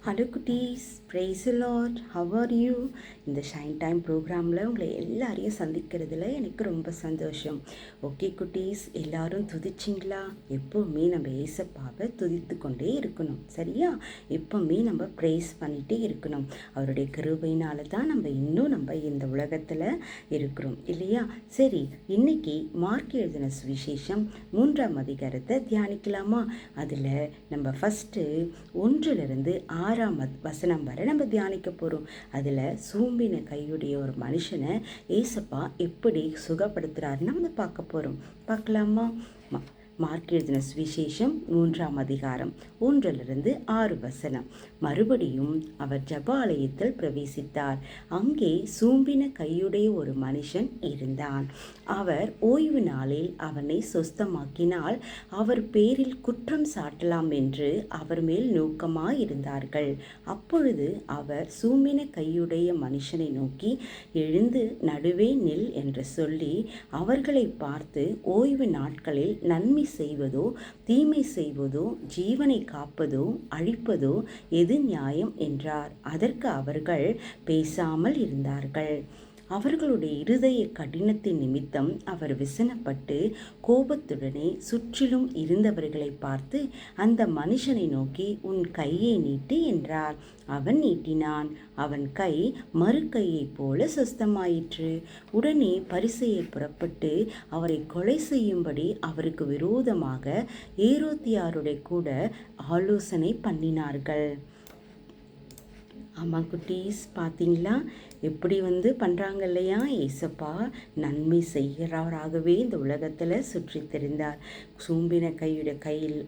Hello குட்டீஸ், praise Lord. How are you? இந்த shine time ப்ரோக்ராமில் உங்களை எல்லாரையும் சந்திக்கிறதுல எனக்கு ரொம்ப சந்தோஷம். ஓகே குட்டீஸ், எல்லாரும் துதிச்சிங்களா? எப்போவுமே நம்ம ஏசப்பாவை துதித்து கொண்டே இருக்கணும், சரியா? எப்போவுமே நம்ம ப்ரைஸ் பண்ணிகிட்டே இருக்கணும். அவருடைய கிருபையினால தான் நம்ம இந்த உலகத்தில் இருக்கிறோம், இல்லையா? சரி, இன்னைக்கு மார்க் எழுதின சுவிசேஷம் 3ஆம் அதிகாரத்தை தியானிக்கலாமா? அதில் நம்ம ஃபஸ்ட்டு 1லிருந்து 6ஆம் வசனம் வரை நம்ம தியானிக்க போகிறோம். அதில் சூம்பின கையுடைய ஒரு மனுஷனை ஏசப்பா எப்படி சுகப்படுத்துகிறாருன்னு நம்ம பார்க்க போகிறோம். பார்க்கலாமா? மார்க் எழுதின சுவிசேஷம் 3ஆம் அதிகாரம் 1லிருந்து 6 வசனம். மறுபடியும் அவர் ஜெபாலயத்தில் பிரவேசித்தார். அங்கே சூம்பின கையுடைய ஒரு மனுஷன் இருந்தான். அவர் ஓய்வு நாளில் அவனை சொஸ்தமாக்கினால் அவர் பேரில் குற்றம் சாட்டலாம் என்று அவர் மேல் நோக்கமாயிருந்தார்கள். அப்பொழுது அவர் சூம்பின கையுடைய மனுஷனை நோக்கி, எழுந்து நடுவே நில் என்று சொல்லி அவர்களை பார்த்து, ஓய்வு நாட்களில் நன்மை செய்வதோ தீமை செய்வதோ ஜீவனை காப்பதோ அழிப்பதோ எது நியாயம் என்றார். அதற்கு அவர்கள் பேசாமல் இருந்தார்கள். அவர்களுடைய இருதய கடினத்தின் நிமித்தம் அவர் விசனப்பட்டு கோபத்துடனே சுற்றிலும் இருந்தவர்களை பார்த்து, அந்த மனுஷனை நோக்கி, உன் கையை நீட்டு என்றார். அவன் நீட்டினான். அவன் கை மறு கையைப் போல சுஸ்தமாயிற்று. உடனே பரிசேயர் புறப்பட்டு அவரை கொலை செய்யும்படி அவருக்கு விரோதமாக ஏரோதியாருடைய கூட ஆலோசனை பண்ணினார்கள். ஆமாம் குட்டீஸ், பார்த்தீங்களா எப்படி பண்ணுறாங்க இல்லையா? ஏசப்பா நன்மை செய்கிறவராகவே இந்த உலகத்தில் சுற்றி தெரிந்தார். சூம்பின கையில்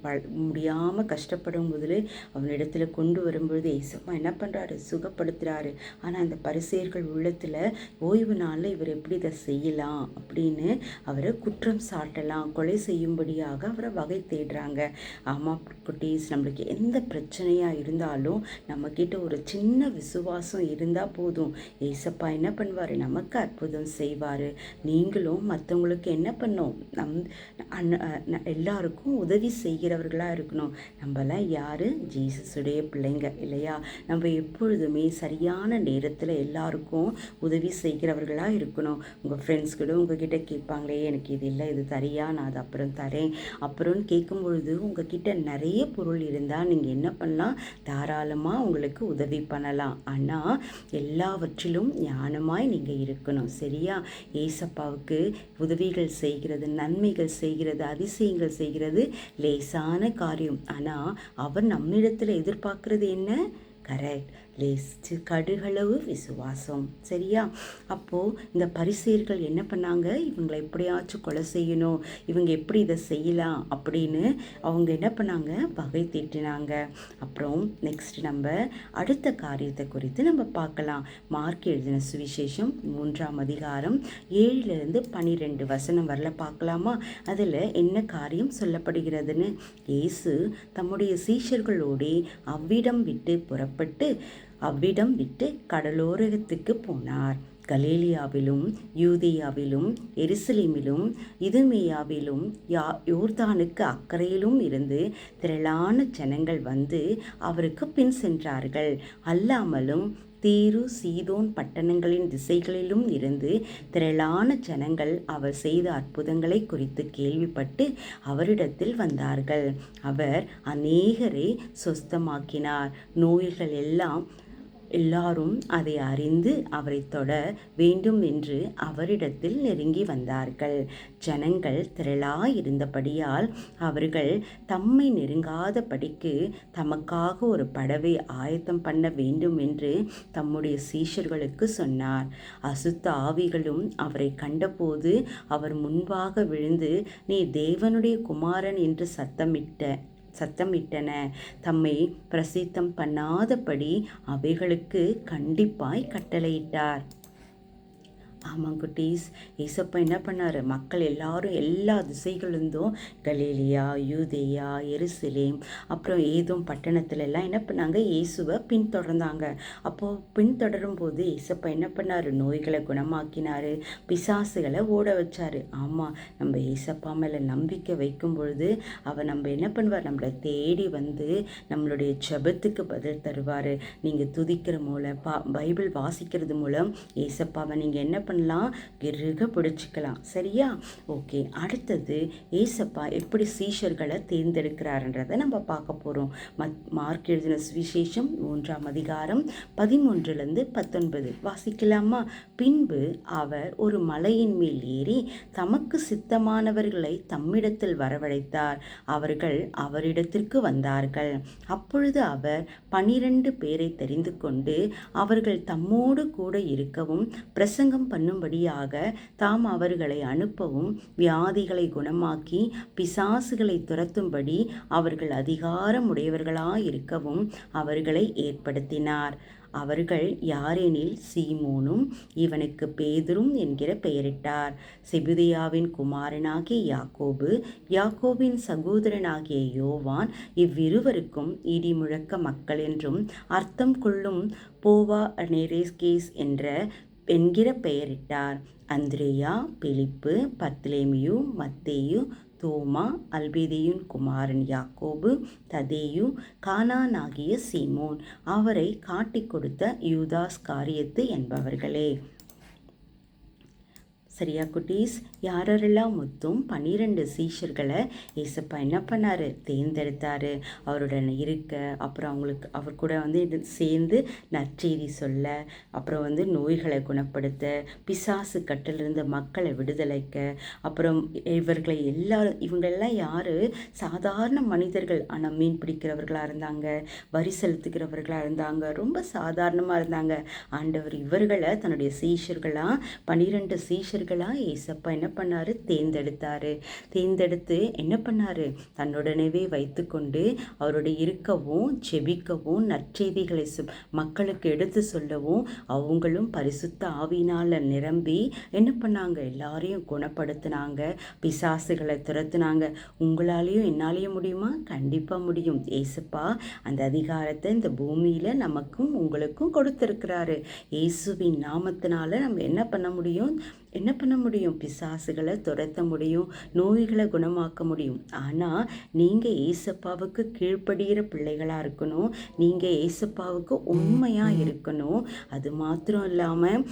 முடியாமல் கஷ்டப்படும் போது அவனிடத்துல கொண்டு வரும்பொழுது ஏசப்பா என்ன பண்ணுறாரு? சுகப்படுத்துகிறாரு. ஆனால் அந்த பரிசேயர்கள் உள்ளத்தில் ஓய்வு நாளில் இவர் எப்படி இதை செய்யலாம் அப்படின்னு அவரை குற்றம் சாட்டலாம், கொலை செய்யும்படியாக அவரை வகை தேடுறாங்க. ஆமாம் குட்டீஸ், நம்மளுக்கு எந்த பிரச்சனையாக இருந்தாலும் நம்மக்கிட்ட ஒரு சின்ன விசுவாசம் இருந்தால் போதும், ஏசப்பா என்ன பண்ணுவார்? நமக்கு அற்புதம் செய்வார். நீங்களும் மற்றவங்களுக்கு என்ன பண்ணோம்? எல்லாருக்கும் உதவி செய்கிறவர்களாக இருக்கணும். நம்மளாம் யார்? ஜீசஸுடைய பிள்ளைங்க, இல்லையா? நம்ம எப்பொழுதுமே சரியான நேரத்தில் எல்லாருக்கும் உதவி செய்கிறவர்களாக இருக்கணும். உங்கள் ஃப்ரெண்ட்ஸ் கூட உங்ககிட்ட கேட்பாங்களே, எனக்கு இது இல்லை, இது தரியா, நான் அது அப்புறம் தரேன் அப்புறம்னு கேட்கும் பொழுது உங்ககிட்ட நிறைய பொருள் இருந்தால் நீங்கள் என்ன பண்ணலாம்? தாராளமாக உங்களுக்கு உதவி பண்ணலாம். ஆனால் எல்லாவற்றிலும் ஞானமாய் நீங்கள் இருக்கணும், சரியா? ஏசப்பாவுக்கு உதவிகள் செய்கிறது, நன்மைகள் செய்கிறது, அதிசயங்கள் செய்கிறது லேசான காரியம். ஆனால் அவர் நம்மிடத்தில் எதிர்பார்க்கிறது என்ன? கரெக்ட், கடுகளவு விசுவாசம், சரியா? அப்போது இந்த பரிசேயர்கள் என்ன பண்ணாங்க? இவங்களை எப்படியாச்சும் கொலை செய்யணும், இவங்க எப்படி இதை செய்யலாம் அப்படின்னு அவங்க என்ன பண்ணாங்க? வகை தீட்டினாங்க. அப்புறம் நெக்ஸ்ட் நம்ம அடுத்த காரியத்தை குறித்து நம்ம பார்க்கலாம். மார்க் எழுதின சுவிசேஷம் 3ஆம் அதிகாரம் 7லிருந்து 12 வசனம் வரல பார்க்கலாமா? அதில் என்ன காரியம் சொல்லப்படுகிறதுன்னு. இயேசு தம்முடைய சீஷர்களோடே அவ்விடம் விட்டு கடலோரத்துக்கு போனார். கலிலேயாவிலும் யூதேயாவிலும் எருசலேமிலும் இதுமேயாவிலும் யோர்தானுக்கு அக்கறையிலும் இருந்து திரளான ஜனங்கள் வந்து அவருக்கு பின் சென்றார்கள். அல்லாமலும் தீரு சீதோன் பட்டணங்களின் திசைகளிலும் இருந்து திரளான ஜனங்கள் அவர் செய்த அற்புதங்களை குறித்து கேள்விப்பட்டு அவரிடத்தில் வந்தார்கள். அவர் அநேகரை சொஸ்தமாக்கினார். நோய்கள் எல்லாரும் அதை அறிந்து அவரை தொட வேண்டும் என்று அவரிடத்தில் நெருங்கி வந்தார்கள். ஜனங்கள் திரளாயிருந்தபடியால் அவர்கள் தம்மை நெருங்காதபடிக்கு தமக்காக ஒரு படவை ஆயத்தம் பண்ண வேண்டும் என்று தம்முடைய சீஷர்களுக்கு சொன்னார். அசுத்த ஆவிகளும் அவரை கண்டபோது அவர் முன்பாக விழுந்து, நீ தேவனுடைய குமாரன் என்று சத்தமிட்டன. தம்மை பிரசித்தம் பண்ணாதபடி அவைகளுக்கு கண்டிப்பாய் கட்டளையிட்டார். ஆமாம் குட்டீஸ், ஏசப்பா என்ன பண்ணார், மக்கள் எல்லாரும் எல்லா திசைகளிருந்தும் கலீலியா, யூதேயா, எருசலேம், அப்புறம் ஏதோம் பட்டணத்துல எல்லாம் என்ன பண்ணாங்க, இயேசுவை பின்தொடர்ந்தாங்க. அப்போது பின்தொடரும் போது ஏசப்பா என்ன பண்ணார், நோய்களை குணமாக்கினார், பிசாசுகளை ஓட வச்சார். ஆமாம், நம்ம ஏசப்பா மேலே நம்பிக்கை வைக்கும் பொழுது அவர் நம்ம என்ன பண்ணுவார், நம்மளை தேடி வந்து நம்மளுடைய ஜெபத்துக்கு பதில் தருவார். நீங்கள் துதிக்கிற மூலம் பைபிள் வாசிக்கிறது மூலம் ஏசப்பாவை நீங்கள் என்ன பண்ணலாம், இறுக பிடிச்சிக்கலாம். சரியா? ஓகே, அடுத்தது ஏசப்பா எப்படி சீஷர்களை தேர்ந்தெடுக்கிறாருன்றதை நம்ம பார்க்க போகிறோம். மார்க் எழுதின சுவிசேஷம் 1ஆம் அதிகாரம் 13-19 வாசிக்கலாமா? பின்பு அவர் ஒரு மலையின் மேல் ஏறி தமக்கு சித்தமானவர்களை தம்மிடத்தில் வரவழைத்தார். அவர்கள் அவரிடத்திற்கு வந்தார்கள். அப்பொழுது அவர் 12 பேரை தெரிந்து கொண்டு அவர்கள் தம்மோடு கூட இருக்கவும் பிரசங்கம் பண்ணும்படியாக தாம் அவர்களை அனுப்பவும் வியாதிகளை குணமாக்கி பிசாசுகளை துரத்தும்படி அவர்கள் அதிகாரம் உடையவர்களாயிருக்கவும் அவர்களை ஏற்படுத்தினார். அவர்கள் யாரெனில் சீமோனும் இவனுக்கு பேதுரும் என்கிற பெயரிட்டார், செபுதியாவின் குமாரனாகிய யாக்கோபு, யாக்கோபின் சகோதரனாகிய யோவான், இவ்விருவருக்கும் இடி முழக்க மக்கள் என்றும் அர்த்தம் கொள்ளும் போவா நெரேஸ்கேஸ் என்கிற பெயரிட்டார், அந்திரேயா, பிலிப்பு, பர்த்தலேமியு, மத்தேயு, தோமா, அல்பேதேயின் குமாரன் யாக்கோபு, ததேயு, கானானாகிய சீமோன், அவரை காட்டிக் கொடுத்த யூதாஸ் காரியத்து என்பவர்களே. சரியா குட்டீஸ்? யாரெல்லாம் மொத்தம் 12 சீஷர்களை ஏசப்பா என்ன பண்ணார், தேர்ந்தெடுத்தார். அவருடன் இருக்க, அப்புறம் அவர் கூட சேர்ந்து நற்செய்தி சொல்ல, அப்புறம் நோய்களை குணப்படுத்த, பிசாசு கட்டிலிருந்த மக்களை விடுதலைக்க, அப்புறம் இவங்களெல்லாம் யார், சாதாரண மனிதர்கள். ஆனால் மீன் பிடிக்கிறவர்களாக இருந்தாங்க, வரி செலுத்துகிறவர்களாக இருந்தாங்க, ரொம்ப சாதாரணமாக இருந்தாங்க. ஆண்டவர் இவர்களை தன்னுடைய சீஷர்களாக 12 சீஷர்களாக ஏசப்பா என்ன பண்ணார், தேர்ந்தெடுத்து என்ன பண்ணார், தன்னுடனேவே வைத்து கொண்டு அவருடைய இருக்கவும் ஜெபிக்கவும் நற்செய்திகளை மக்களுக்கு எடுத்து சொல்லவும் அவங்களும் பரிசுத்த ஆவியினால் நிரம்பி என்ன பண்ணாங்க, எல்லாரையும் குணப்படுத்தினாங்க, பிசாசுகளை துரத்துனாங்க. உங்களாலேயும் என்னாலேயும் முடியுமா? கண்டிப்பாக முடியும். ஏசப்பா அந்த அதிகாரத்தை இந்த பூமியில் நமக்கும் உங்களுக்கும் கொடுத்துருக்கிறாரு. இயேசுவின் நாமத்தினால நம்ம என்ன பண்ண முடியும், பிசாசுகளை துரத்த முடியும், நோய்களை குணமாக்க முடியும். ஆனால் நீங்கள் ஏசப்பாவுக்கு கீழ்ப்படுகிற பிள்ளைகளாக இருக்கணும், நீங்கள் ஏசப்பாவுக்கு உண்மையாக இருக்கணும். அது மாத்திரம் இல்லாமல்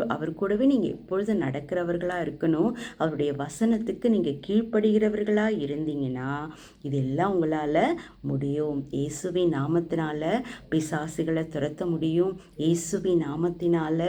அவர் கூடவே நீங்கள் எப்பொழுதும் நடக்கிறவர்களாக இருக்கணும். அவருடைய வசனத்துக்கு நீங்கள் கீழ்ப்படுகிறவர்களாக இருந்தீங்கன்னா இதெல்லாம் உங்களால் முடியும். இயேசுவின் நாமத்தினால பிசாசுகளை துரத்த முடியும், இயேசுவின் நாமத்தினால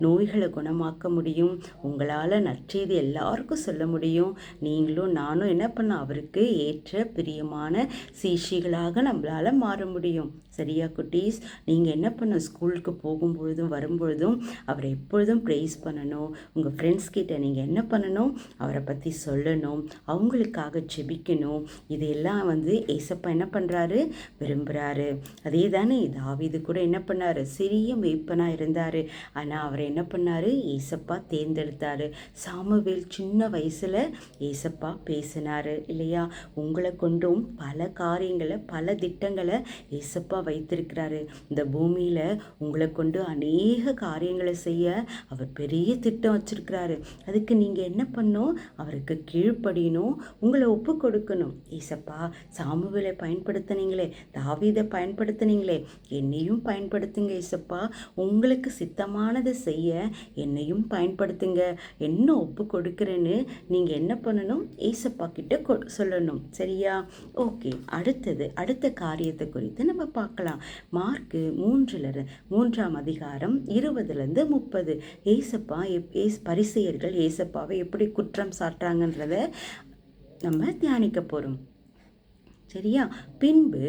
நோய்களை குணமாக்க முடியும், உங்களால் நற்செய்தி எல்லாருக்கும் சொல்ல முடியும். நீங்களும் நானும் என்ன பண்ண, அவருக்கு ஏற்ற பிரியமான சீஷிகளாக நம்மளால் மாற முடியும். சரியா குட்டீஸ்? நீங்கள் என்ன பண்ண, ஸ்கூலுக்கு போகும்பொழுதும் வரும்பொழுதும் அவரை எப்பொழுதும் ப்ரைஸ் பண்ணணும். உங்கள் ஃப்ரெண்ட்ஸ் கிட்ட நீங்கள் என்ன பண்ணணும், அவரை பற்றி சொல்லணும், அவங்களுக்காக ஜெபிக்கணும். இதெல்லாம் ஏசப்பா என்ன பண்ணுறாரு, விரும்புகிறாரு. அதே தானே தாவீது கூட என்ன பண்ணார், சிறிய மேய்ப்பனாக இருந்தார். ஆனால் அவர் என்ன பண்ணார், ஏசப்பா தேர்ந்தெடுத்தார். சாமுவேல் சின்ன வயசில் ஏசப்பா பேசினார் இல்லையா? உங்களை கொண்டும் பல காரியங்களை, பல திட்டங்களை ஏசப்பா வைத்திருக்கிறாரு. இந்த பூமியில் உங்களை கொண்டு அநேக காரியங்களை செய்ய அவர் பெரிய திட்டம் வச்சிருக்கிறாரு. அதுக்கு நீங்கள் என்ன பண்ணணும், அவருக்கு கீழ்ப்படியணும், உங்களை ஒப்பு கொடுக்கணும். ஏசப்பா சாமுவேலை பயன்படுத்தினீங்களே, தாவீதை பயன்படுத்தினீங்களே, என்னையும் பயன்படுத்துங்க ஏசப்பா, உங்களுக்கு சித்தமானதை செய்ய என்னையும் பயன்படுத்துங்க, என்ன ஒப்பு கொடுக்குறேன்னு நீங்கள் என்ன பண்ணணும், ஏசப்பா கிட்ட சொல்லணும். சரியா? ஓகே, அடுத்த காரியத்தை குறித்து நம்ம பார்க்கலாம். மார்க் 3ஆம் அதிகாரம் 20-30 ஏசப்பா பரிசேயர்கள் ஏசப்பாவை எப்படி குற்றம் சாட்டுறாங்கன்றத நம்ம தியானிக்க போகிறோம். சரியா? பின்பு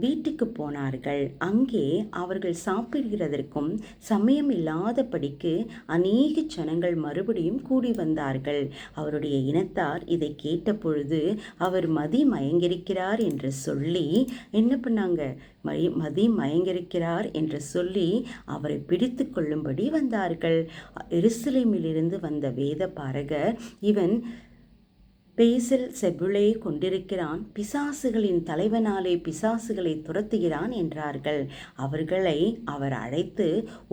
வீட்டுக்கு போனார்கள். அங்கே அவர்கள் சாப்பிடுகிறதற்கும் சமயம் இல்லாதபடிக்கு அநேக ஜனங்கள் மறுபடியும் கூடி வந்தார்கள். அவருடைய இனத்தார் இதை கேட்டபொழுது அவர் மதி மயங்கிருக்கிறார் என்று சொல்லி என்ன பண்ணாங்க, மதி மயங்கிருக்கிறார் என்று சொல்லி அவரை பிடித்து கொள்ளும்படி வந்தார்கள். எருசலேமிலிருந்து வந்த வேத பாரகர், இவன் பேசில் செபுளே கொண்டிருக்கிறான், பிசாசுகளின் தலைவனாலே பிசாசுகளை துரத்துகிறான் என்றார்கள். அவர்களை அவர் அழைத்து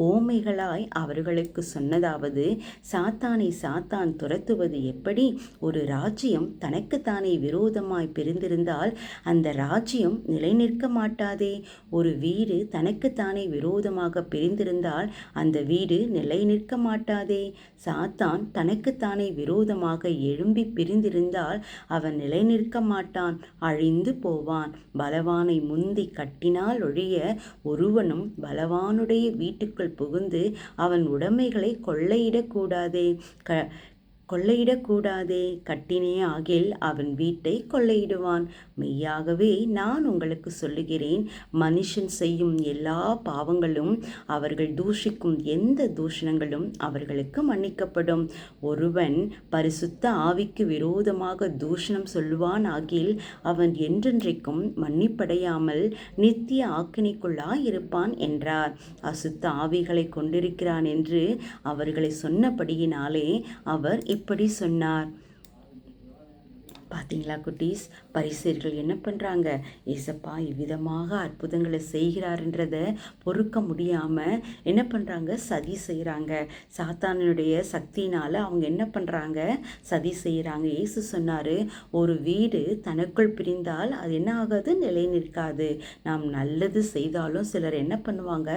ஓமைகளாய் அவர்களுக்கு சொன்னதாவது, சாத்தானை சாத்தான் துரத்துவது எப்படி? ஒரு ராஜ்யம் தனக்குத்தானே விரோதமாய் பிரிந்திருந்தால் அந்த ராஜ்யம் நிலை நிற்க மாட்டாதே. ஒரு வீடு தனக்குத்தானே விரோதமாக பிரிந்திருந்தால் அந்த வீடு நிலை நிற்க மாட்டாதே. சாத்தான் தனக்குத்தானே விரோதமாக எழும்பி பிரிந்திருந்தால் அவன் நிலை நிற்க மாட்டான், அழிந்து போவான். பலவானை முந்தி கட்டினால் ஒழிய ஒருவனும் பலவானுடைய வீட்டுக்குள் புகுந்து அவன் உடைமைகளை கொள்ளையிடக்கூடாதே. கட்டினே ஆகில் அவன் வீட்டை கொள்ளையிடுவான். மெய்யாகவே நான் உங்களுக்கு சொல்லுகிறேன், மனுஷன் செய்யும் எல்லா பாவங்களும் அவர்கள் தூஷிக்கும் எந்த தூஷணங்களும் அவர்களுக்கு மன்னிக்கப்படும். ஒருவன் பரிசுத்த ஆவிக்கு விரோதமாக தூஷணம் சொல்லுவான் ஆகில் அவன் என்றென்றைக்கும் மன்னிப்படையாமல் நித்திய ஆக்கினைக்குள்ளாயிருப்பான் என்றார். அசுத்த ஆவிகளை கொண்டிருக்கிறான் என்று அவர்களை சொன்னபடியினாலே அவர் இப்படி சொன்னார். பார்த்தீங்களா குட்டீஸ், பரிசேயர்கள் என்ன பண்ணுறாங்க, ஏசப்பா இவ்விதமாக அற்புதங்களை செய்கிறாருன்றதை பொறுக்க முடியாமல் என்ன பண்ணுறாங்க, சதி செய்கிறாங்க. சாத்தானுடைய சக்தினால் அவங்க என்ன பண்ணுறாங்க, சதி செய்கிறாங்க. இயேசு சொன்னார், ஒரு வீடு தனக்குள் பிரிந்தால் அது என்ன ஆகாது, நிலை நிற்காது. நாம் நல்லது செய்தாலும் சிலர் என்ன பண்ணுவாங்க,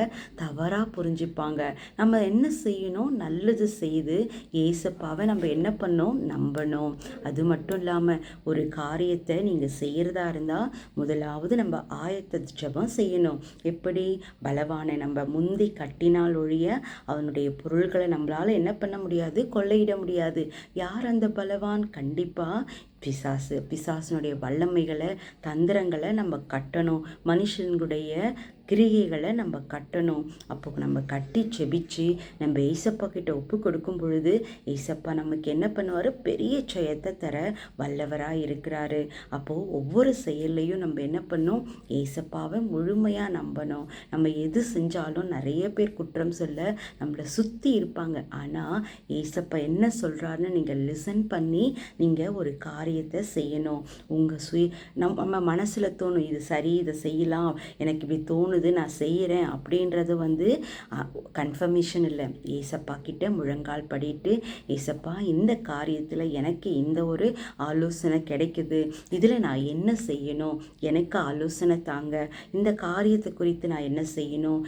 தவறாக புரிஞ்சுப்பாங்க. நம்ம என்ன செய்யணும், நல்லது செய்து ஏசப்பாவை நம்ம என்ன பண்ணோம், நம்பணும். அது மட்டும் இல்லாமல் ஒரு காரியத்தை நீங்கள் செய்கிறதா இருந்தால் முதலாவது நம்ம ஆயத்த ஜெபம் செய்யணும். எப்படி, பலவானை நம்ம முந்தி கட்டினால் ஒழிய அவனுடைய பொருள்களை நம்மளால் என்ன பண்ண முடியாது, கொள்ளையிட முடியாது. யார் அந்த பலவான்? கண்டிப்பாக பிசாசனுடைய வல்லமைகளை தந்திரங்களை நம்ம கட்டணும். மனுஷனுடைய கிரிகைகளை நம்ம கட்டணும். அப்போ நம்ம கட்டி செபிச்சு நம்ம ஏசப்பா கிட்ட ஒப்பு கொடுக்கும் பொழுது ஏசப்பா நமக்கு என்ன பண்ணுவார், பெரிய ஜெயத்தை தர வல்லவராக இருக்கிறாரு. அப்போது ஒவ்வொரு செயல்லையும் நம்ம என்ன பண்ணோம், ஏசப்பாவை முழுமையாக நம்பணும். நம்ம எது செஞ்சாலும் நிறைய பேர் குற்றம் சொல்ல நம்மளை சுற்றி இருப்பாங்க. ஆனால் ஏசப்பா என்ன சொல்கிறாருன்னு நீங்கள் லிசன் பண்ணி நீங்கள் ஒரு காரியத்தை செய்யணும். உங்கள் நம்ம மனசில் தோணும், இது சரி, இதை செய்யலாம், எனக்கு இப்படி தோணுது, நான் செய்கிறேன் அப்படின்றது கன்ஃபர்மேஷன் இல்லை. ஏசப்பா கிட்ட முழங்கால் படிட்டு, ஏசப்பா இந்த காரியத்தில் எனக்கு இந்த ஒரு ஆலோசனை கிடைக்குது, இதில் நான் என்ன செய்யணும், எனக்கு ஆலோசனை தாங்க, இந்த காரியத்தை குறித்து நான் என்ன செய்யணும்,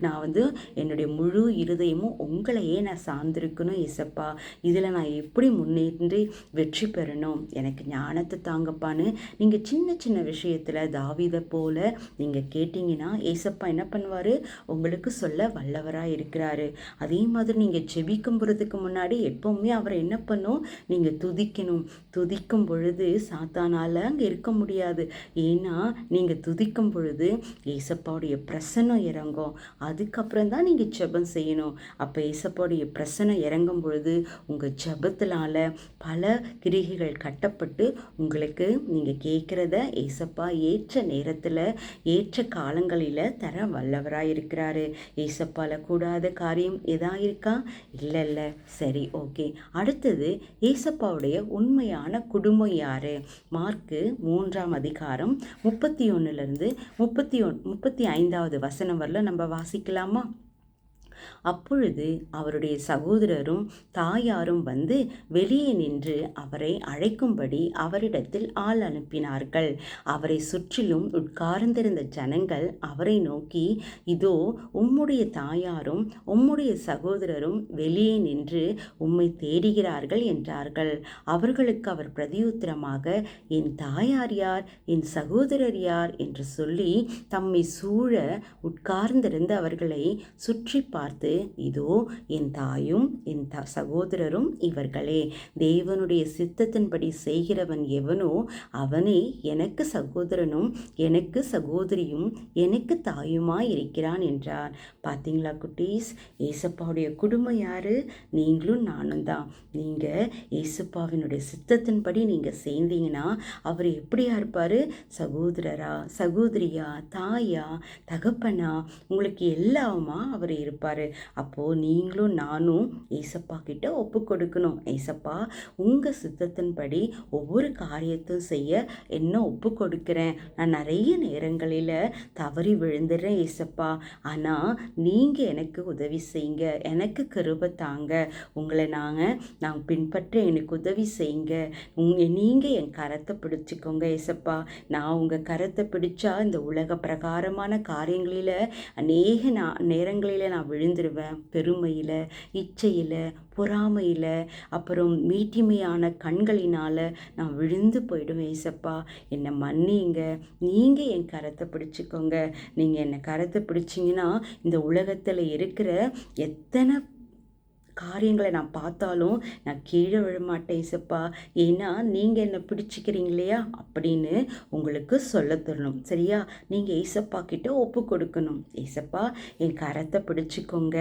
நான் என்னுடைய முழு இருதயமும் உங்களையே நான் சார்ந்திருக்கணும் ஏசப்பா, இதில் நான் எப்படி முன்னேறி வெற்றி பெறணும், எனக்கு ஞானத்தை தாங்கப்பான்னு நீங்கள் சின்ன சின்ன விஷயத்தில் தாவீதை போல நீங்கள் கேட்டிங்கன்னா ஏசப்பா என்ன பண்ணுவார், உங்களுக்கு சொல்ல வல்லவராக இருக்கிறாரு. அதே மாதிரி நீங்கள் ஜெபிக்கும் போகிறதுக்கு முன்னாடி எப்போவுமே அவரை என்ன பண்ணும், நீங்கள் துதிக்கணும். துதிக்கும் பொழுது சாத்தானால் அங்கே இருக்க முடியாது. ஏன்னா நீங்கள் துதிக்கும் பொழுது ஏசப்பாவுடைய பிரசன்னம் இறங்கும். அதுக்கப்புறம் தான் நீங்கள் ஜெபம் செய்யணும். அப்போ ஏசப்பாவுடைய பிரசன்னம் இறங்கும் பொழுது உங்கள் ஜெபத்தினால பல கிரிகைகள் கட்டப்பட்டு உங்களுக்கு நீங்கள் கேட்குறத ஏசப்பா ஏற்ற நேரத்தில் ஏற்ற காலங்களில் தர வல்லவராக இருக்கிறாரு. ஏசப்பால கூடாத காரியம் எதா இருக்கா? இல்லை. சரி, ஓகே. அடுத்தது ஏசப்பாவுடைய உண்மையான குடும்பம் யாரு? மார்க்கு 3ஆம் அதிகாரம் 31லிருந்து 35வது வசனம் வரல நம்ம வாசிக்கலாமா? அப்பொழுது அவருடைய சகோதரரும் தாயாரும் வந்து வெளியே நின்று அவரை அழைக்கும்படி அவரிடத்தில் ஆள் அனுப்பினார்கள். அவரை சுற்றிலும் உட்கார்ந்திருந்த ஜனங்கள் அவரை நோக்கி, இதோ உம்முடைய தாயாரும் உம்முடைய சகோதரரும் வெளியே நின்று உம்மை தேடுகிறார்கள் என்றார்கள். அவர்களுக்கு அவர் பிரதியுத்தரமாக, என் தாயார் யார், என் சகோதரர் யார் என்று சொல்லி தம்மை சூழ உட்கார்ந்திருந்த அவர்களை சுற்றி பார்த்து, இதோ என் தாயும் என் சகோதரரும் இவர்களே, தேவனுடைய சித்தத்தின்படி செய்கிறவன் எவனோ அவனே எனக்கு சகோதரனும் எனக்கு சகோதரியும் எனக்கு தாயுமாய் இருக்கிறான் என்றார். பார்த்தீங்களா குட்டீஸ், ஏசப்பாவுடைய குடும்பம் யாரு? நீங்களும் நானும் தான். நீங்கள் ஏசப்பாவினுடைய சித்தத்தின்படி நீங்கள் சேர்ந்தீங்கன்னா அவர் எப்படியா இருப்பார்? சகோதரரா, சகோதரியா, தாயா, தகப்பனா, உங்களுக்கு எல்லாமா அவர் இருப்பார். அப்போது நீங்களும் நானும் ஏசப்பா கிட்ட ஒப்பு கொடுக்கணும். ஏசப்பா, உங்கள் சித்தத்தின்படி ஒவ்வொரு காரியத்தையும் செய்ய என்ன ஒப்பு கொடுக்குறேன். நான் நிறைய நேரங்களில் தவறி விழுந்துடுறேன் ஏசப்பா. ஆனால் நீங்கள் எனக்கு உதவி செய்யுங்க, எனக்கு கிருபை தாங்க. உங்களை நான் பின்பற்ற எனக்கு உதவி செய்யுங்க. நீங்கள் என் கரத்தை பிடிச்சிக்கோங்க ஏசப்பா. நான் உங்கள் கரத்தை பிடிச்சா இந்த உலக பிரகாரமான காரியங்களில் அநேக நேரங்களில் நான் விழுந்துருவேன். பெருமையில், இச்சையில், பொறாமையில், அப்புறம் மீட்டிமையான கண்களினால் நான் விழுந்து போயிடுவேன் ஏசப்பா. என்னை மன்னிங்க. நீங்கள் என் கரத்தை பிடிச்சிக்கோங்க. நீங்கள் என்னை கரத்தை பிடிச்சிங்கன்னா இந்த உலகத்தில் இருக்கிற எத்தனை காரியங்களை நான் பார்த்தாலும் நான் கீழே விழமாட்டேன் ஏசப்பா. ஏன்னா நீங்கள் என்னை பிடிச்சிக்கிறீங்க இல்லையா அப்படின்னு உங்களுக்கு சொல்ல தரணும். சரியா? நீங்கள் ஏசப்பா கிட்ட ஒப்பு கொடுக்கணும். ஏசப்பா, என் கரத்தை பிடிச்சிக்கோங்க.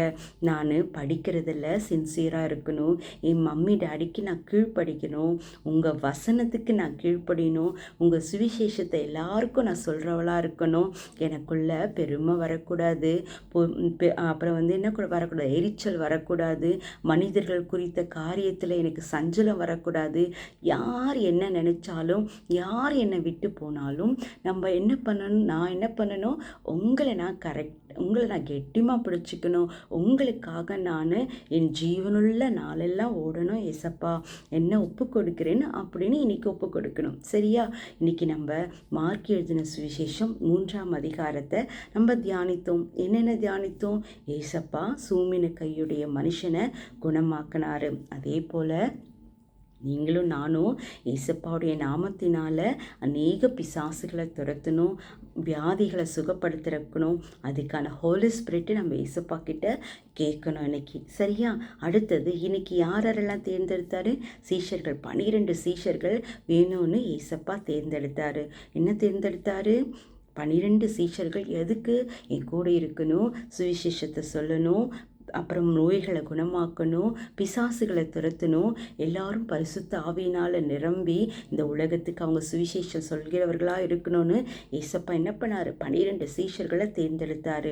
நான் படிக்கிறதில் சின்சியராக இருக்கணும். என் மம்மி டாடிக்கு நான் கீழ்ப்படிக்கணும். உங்கள் வசனத்துக்கு நான் கீழ்ப்படியணும். உங்கள் சுவிசேஷத்தை எல்லாருக்கும் நான் சொல்கிறவளாக இருக்கணும். எனக்குள்ள பெருமை வரக்கூடாது. அப்புறம் என்ன கூட வரக்கூடாது, எரிச்சல் வரக்கூடாது. மனிதர்கள் குறித்த காரியத்தில் எனக்கு சஞ்சலம் வரக்கூடாது. யார் என்ன நினைச்சாலும், யார் என்னை விட்டு போனாலும் நம்ம என்ன பண்ணணும், நான் என்ன பண்ணணும், உங்களை நான் கெட்டிமாக பிடிச்சிக்கணும். உங்களுக்காக நான் என் ஜீவனுள்ள நாளெல்லாம் ஓடணும் ஏசப்பா. என்ன ஒப்பு கொடுக்குறேன்னு அப்படின்னு இன்னைக்கு ஒப்பு கொடுக்கணும். சரியா? இன்னைக்கு நம்ம மார்க் எழுதின சுவிசேஷம் 3ஆம் அதிகாரத்தை நம்ம தியானித்தோம். என்னென்ன தியானித்தோம்? ஏசப்பா சூமின கையுடைய மனுஷனை குணமாக்கினாரு. அதே போல் நீங்களும் நானும் ஏசப்பாவுடைய நாமத்தினால அநேக பிசாசுகளை துரத்தணும், வியாதிகளை சுகப்படுத்திருக்கணும். அதுக்கான ஹோலி ஸ்பிரிட்டு நம்ம ஏசப்பா கிட்ட கேட்கணும் இன்னைக்கு. சரியா? அடுத்தது இன்னைக்கு யாரெல்லாம் தேர்ந்தெடுத்தாரு? சீஷர்கள், 12 சீஷர்கள் வேணும்னு ஏசப்பா தேர்ந்தெடுத்தாரு. என்ன தேர்ந்தெடுத்தாரு? 12 சீஷர்கள் எதுக்கு? என் கூட இருக்கணும், சுவிசேஷத்தை சொல்லணும், அப்புறம் நோய்களை குணமாக்கணும், பிசாசுகளை துரத்தணும், எல்லாரும் பரிசுத்த ஆவியினால் நிரம்பி இந்த உலகத்துக்கு அவங்க சுவிசேஷம் சொல்கிறவர்களாக இருக்கணும்னு ஏசப்பா என்ன பண்ணார்? 12 சீஷர்களை தேர்ந்தெடுத்தார்.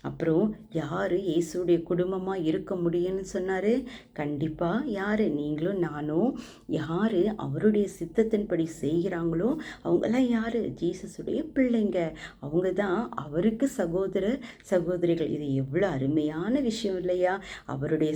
அப்புறம் யார் இயேசுடைய குடும்பமாக இருக்க முடியும்னு சொன்னார்? கண்டிப்பாக யார்? நீங்களும் நானும். யார் அவருடைய சித்தத்தின்படி செய்கிறாங்களோ அவங்கெல்லாம் யார்? ஜீசஸுடைய பிள்ளைங்க. அவங்க தான் அவருக்கு சகோதரிகள். இது எவ்வளோ அருமையான விஷயம் இல்லையா? அவருடைய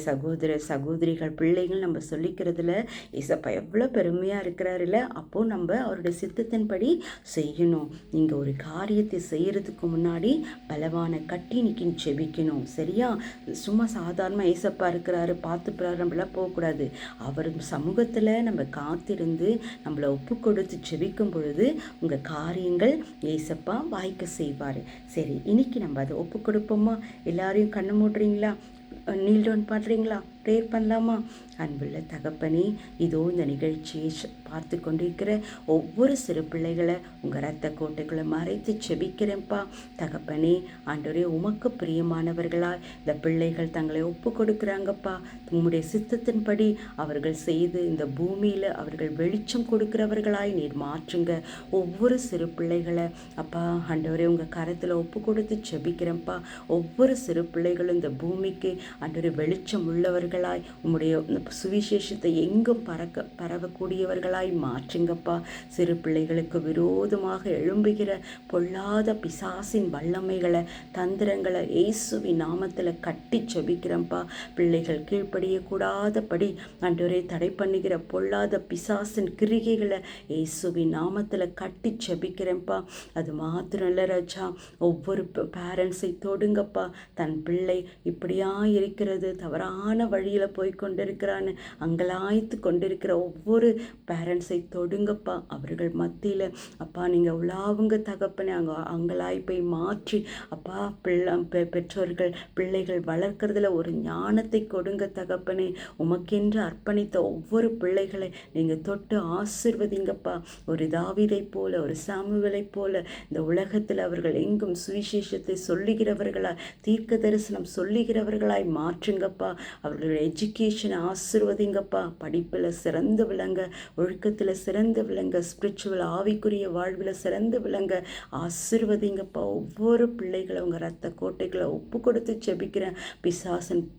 சகோதரிகள் பிள்ளைகள் நம்ம சொல்லிக்கிறதுல ஏசப்பா எவ்வளோ பெருமையாக இருக்கிறாருல்ல. அப்போது நம்ம அவருடைய சித்தத்தின்படி செய்யணும். நீங்கள் ஒரு காரியத்தை செய்கிறதுக்கு முன்னாடி பலவான கட்டி நிற்கி செபிக்கணும். சரியா? சும்மா சாதாரணமாக ஏசப்பா இருக்கிறாரு பார்த்துப்பாரு நம்மளாம் போகக்கூடாது. அவர் சமூகத்தில் நம்ம காத்திருந்து நம்மளை ஒப்பு கொடுத்து செபிக்கும் பொழுது உங்கள் காரியங்கள் ஏசப்பா வாய்க்க செய்வார். சரி, இன்னைக்கு நம்ம அதை ஒப்பு கொடுப்போமா? எல்லாரையும் கண்ணு மூடுறீங்களா? நீல் டவுன் பண்ணுறீங்களா? ப்ரேயர் பண்ணலாமா? அன்புள்ள தகப்பனே, இதோ இந்த நிகழ்ச்சியை பார்த்து கொண்டிருக்கிற ஒவ்வொரு சிறு பிள்ளைகளை உங்கள் ரத்த கோட்டைகளை மறைத்து செபிக்கிறேன்ப்பா. தகப்பனே, ஆண்டவரே, உமக்கு பிரியமானவர்களாய் இந்த பிள்ளைகள் தங்களை ஒப்பு கொடுக்குறாங்கப்பா. உம்முடைய சித்தத்தின்படி அவர்கள் செய்து இந்த பூமியில் அவர்கள் வெளிச்சம் கொடுக்கிறவர்களாய் நீர் மாற்றுங்க. ஒவ்வொரு சிறு பிள்ளைகளை அப்பா ஆண்டவரே உங்கள் கரத்தில் ஒப்பு கொடுத்து செபிக்கிறேன்ப்பா. ஒவ்வொரு சிறு பிள்ளைகளும் இந்த பூமிக்கு ஆண்டவரே வெளிச்சம் உள்ளவர்களாய் உம்முடைய சுவிசேஷத்தை எங்கும் பரவக்கூடியவர்களாய் மாற்றுங்கப்பா. சிறு பிள்ளைகளுக்கு விரோதமாக எழும்புகிற பொல்லாத பிசாசின் வல்லமைகளை, தந்திரங்களை இயேசுவின் நாமத்தில் கட்டி செபிக்கிறேன்ப்பா. பிள்ளைகள் கீழ்ப்படியக்கூடாதபடி ஆண்டவரே தடை பண்ணுகிற பொல்லாத பிசாசின் கிரிகைகளை இயேசுவின் நாமத்தில் கட்டி செபிக்கிறேன்ப்பா. அது மாத்திரம் இல்லை ராஜா, ஒவ்வொரு பேரண்ட்ஸை தொடுங்கப்பா. தன் பிள்ளை இப்படியா இருக்கிறது, தவறான வழியில் போய் கொண்டிருக்கிறான்னு அங்கலாய்த்து கொண்டிருக்கிற ஒவ்வொரு பேரண்ட்ஸை தொடுங்கப்பா. அவர்கள் மத்தியில் அப்பா நீங்கள் உலாவுங்க தகப்பனே. அங்கலாய்ப்பை மாற்றி அப்பா பெற்றோர்கள் பிள்ளைகள் வளர்க்கறதுல ஒரு ஞானத்தை கொடுங்க தகப்பனே. உமக்கென்று அர்ப்பணித்த ஒவ்வொரு பிள்ளைகளை நீங்கள் தொட்டு ஆசிர்வதிங்கப்பா. ஒரு தாவீதை போல, ஒரு சாமுவேலை போல இந்த உலகத்தில் அவர்கள் எங்கும் சுவிசேஷத்தை சொல்லுகிறவர்களாய், தீர்க்க தரிசனம் சொல்லுகிறவர்களாய் மாற்றுங்கப்பா. அவர்களுடைய எஜுகேஷனை ஆசிர்வதிங்கப்பா. படிப்பில் சிறந்து விளங்க, ஒழுக்கத்தில் சிறந்து விளங்க, ஸ்பிரிச்சுவல் ஆவிக்குரிய வாழ்வில் சிறந்து விளங்க ஆசிர்வதிங்கப்பா. ஒவ்வொரு பிள்ளைகளை உங்கள் ரத்த கோட்டைகளை ஒப்பு கொடுத்து ஜெபிக்கிறேன்.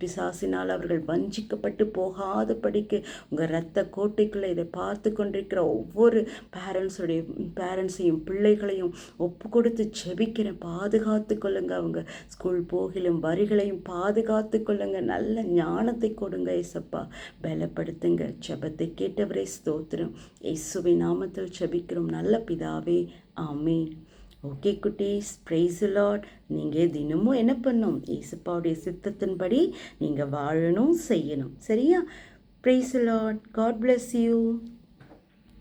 பிசாசினால் அவர்கள் வஞ்சிக்கப்பட்டு போகாத படிக்கு உங்கள் ரத்த கோட்டைக்குள்ளே இதை பார்த்து கொண்டிருக்கிற ஒவ்வொரு பேரண்ட்ஸையும் பிள்ளைகளையும் ஒப்பு கொடுத்து ஜெபிக்கிறேன். பாதுகாத்து கொள்ளுங்க. அவங்க ஸ்கூல் போகிலும் வரிகளையும் பாதுகாத்து கொள்ளுங்க. நல்ல ஞானத்தை கொடுங்க ஏசப்பா. பலப்படுத்துங்க. ஜெபத்தை கேட்டவரை ஸ்தோத்திரம். இயேசுவின் நாமத்தில் ஜெபிக்கிறோம் நல்ல பிதாவே, ஆமென். ஓகே குட்டீஸ், பிரைஸ் தி லார்ட். நீங்கள் தினமும் என்ன பண்ணணும்? இயேசுப்பாவுடைய சித்தத்தின்படி நீங்கள் வாழணும், செய்யணும். சரியா? Praise the Lord. God bless you.